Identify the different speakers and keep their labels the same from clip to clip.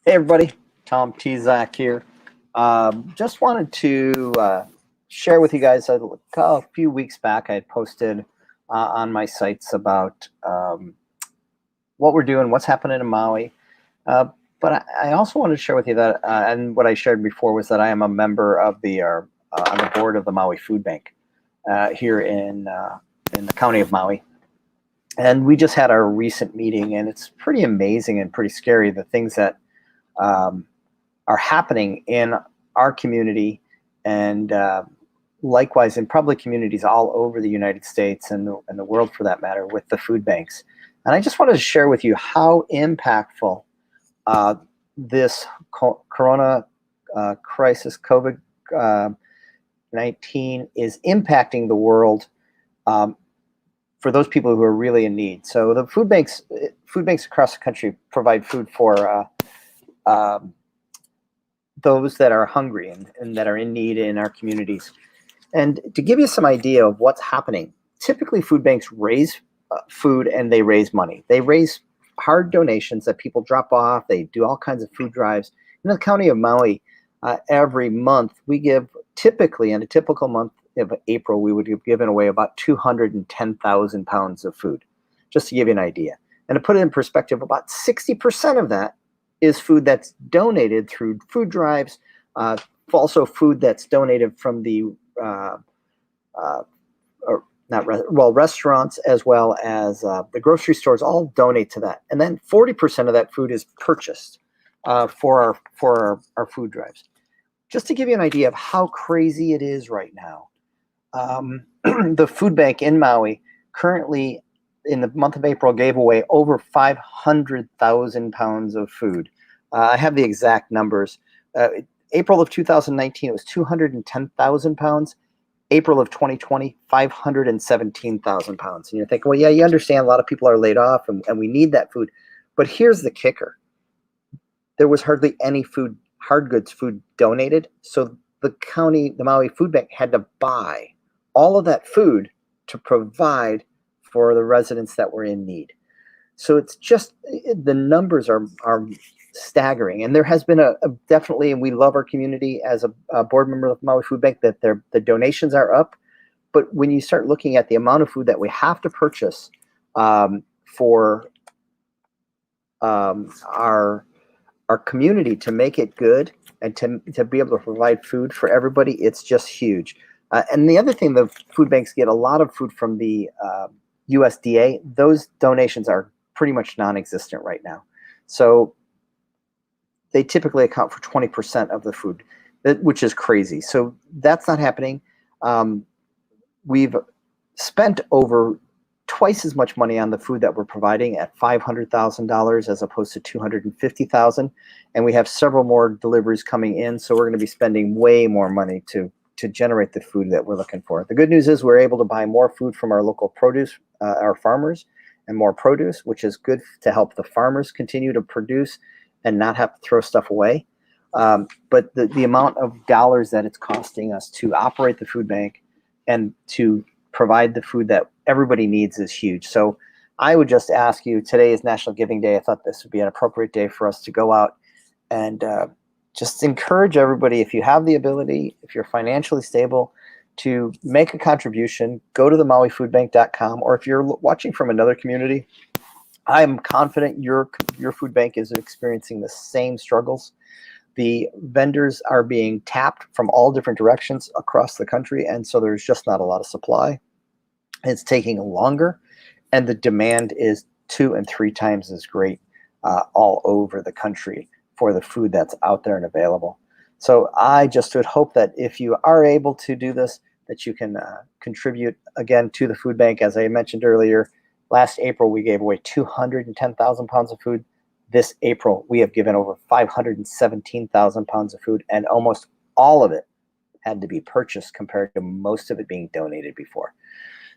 Speaker 1: Hey everybody, Tom Tezak here. Just wanted to share with you guys a few weeks back I had posted on my sites about what we're doing, what's happening in Maui. But I also wanted to share with you that, and what I shared before was that I am a member of on the board of the Maui Foodbank here in the county of Maui. And we just had our recent meeting, and it's pretty amazing and pretty scary, the things that um, are happening in our community, and likewise in public communities all over the United States and the world for that matter, with the food banks. And I just wanted to share with you how impactful this corona crisis, COVID 19, is impacting the world for those people who are really in need. So the food banks across the country provide food for those that are hungry and that are in need in our communities. And to give you some idea of what's happening, typically food banks raise food and they raise money. They raise hard donations that people drop off. They do all kinds of food drives. In the county of Maui, every month we give, typically in a typical month of April, we would have given away about 210,000 pounds of food, just to give you an idea. And to put it in perspective, about 60% of that is food that's donated through food drives, also food that's donated from the restaurants, as well as the grocery stores all donate to that. And then 40% of that food is purchased for our food drives. Just to give you an idea of how crazy it is right now, the food bank in Maui currently in the month of April gave away over 500,000 pounds of food. I have the exact numbers. April of 2019, it was 210,000 pounds. April of 2020, 517,000 pounds. And you're thinking, well, yeah, you understand a lot of people are laid off and we need that food. But here's the kicker. There was hardly any food, hard goods food donated. So the Maui Food Bank had to buy all of that food to provide for the residents that were in need. So it's just, the numbers are staggering. And there has been definitely, and we love our community as a board member of Maui Food Bank, that the donations are up. But when you start looking at the amount of food that we have to purchase for our community to make it good and to be able to provide food for everybody, it's just huge. And the other thing, the food banks get a lot of food from the USDA. Those donations are pretty much non-existent right now. So they typically account for 20% of the food, which is crazy. So that's not happening. We've spent over twice as much money on the food that we're providing at $500,000 as opposed to $250,000. And we have several more deliveries coming in. So we're going to be spending way more money to generate the food that we're looking for. The good news is we're able to buy more food from our local produce, our farmers, and more produce, which is good to help the farmers continue to produce and not have to throw stuff away. But the amount of dollars that it's costing us to operate the food bank and to provide the food that everybody needs is huge. So I would just ask you, today is National Giving Day. I thought this would be an appropriate day for us to go out and just encourage everybody, if you have the ability, if you're financially stable, to make a contribution. Go to the MauiFoodbank.com, or if you're watching from another community, I'm confident your food bank is experiencing the same struggles. The vendors are being tapped from all different directions across the country, and so there's just not a lot of supply. It's taking longer, and the demand is 2 and 3 times as great all over the country for the food that's out there and available. So I just would hope that if you are able to do this, that you can contribute again to the food bank. As I mentioned earlier, last April we gave away 210,000 pounds of food. This April we have given over 517,000 pounds of food, and almost all of it had to be purchased compared to most of it being donated before.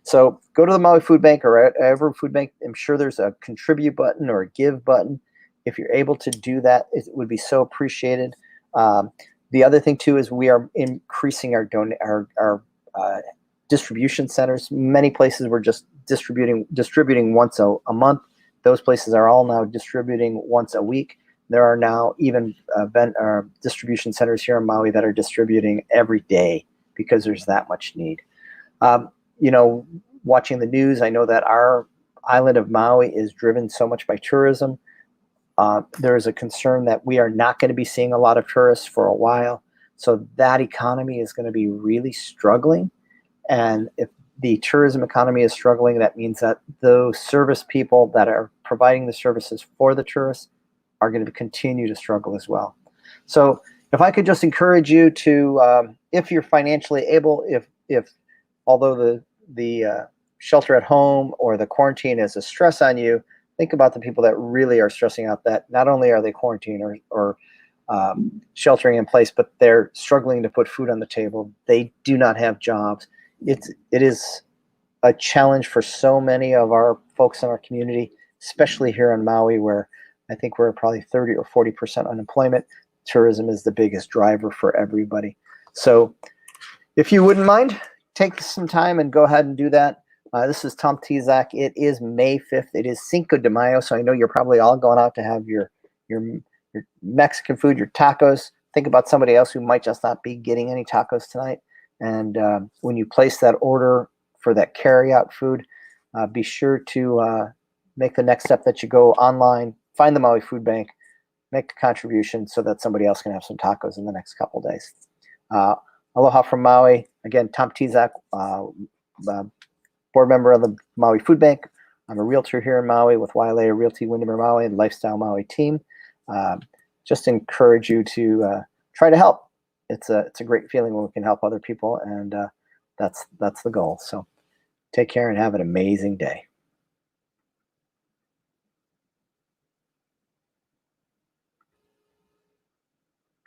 Speaker 1: So go to the Maui Food Bank or whatever food bank. I'm sure there's a contribute button or a give button. If you're able to do that, it would be so appreciated. The other thing too is we are increasing our distribution centers. Many places we're just distributing once a month. Those places are all now distributing once a week. There are now even distribution centers here in Maui that are distributing every day because there's that much need. You know, watching the news, I know that our island of Maui is driven so much by tourism. There is a concern that we are not going to be seeing a lot of tourists for a while. So that economy is going to be really struggling. And if the tourism economy is struggling, that means that those service people that are providing the services for the tourists are going to continue to struggle as well. So if I could just encourage you to, if you're financially able, if although the shelter at home or the quarantine is a stress on you, think about the people that really are stressing out, that not only are they quarantined or sheltering in place, but they're struggling to put food on the table. They do not have jobs. It is a challenge for so many of our folks in our community, especially here on Maui, where I think we're probably 30 or 40% unemployment. Tourism is the biggest driver for everybody. So if you wouldn't mind, take some time and go ahead and do that. This is Tom Tizak. It is May 5th. It is Cinco de Mayo, so I know you're probably all going out to have your Mexican food, your tacos. Think about somebody else who might just not be getting any tacos tonight. And when you place that order for that carry-out food, be sure to make the next step that you go online, find the Maui Foodbank, make a contribution so that somebody else can have some tacos in the next couple of days. Aloha from Maui. Again, Tom Tizak, board member of the Maui Foodbank. I'm a realtor here in Maui with Wailea Realty Windermere Maui and Lifestyle Maui team. Just encourage you to try to help. It's a great feeling when we can help other people, and that's the goal. So take care and have an amazing day.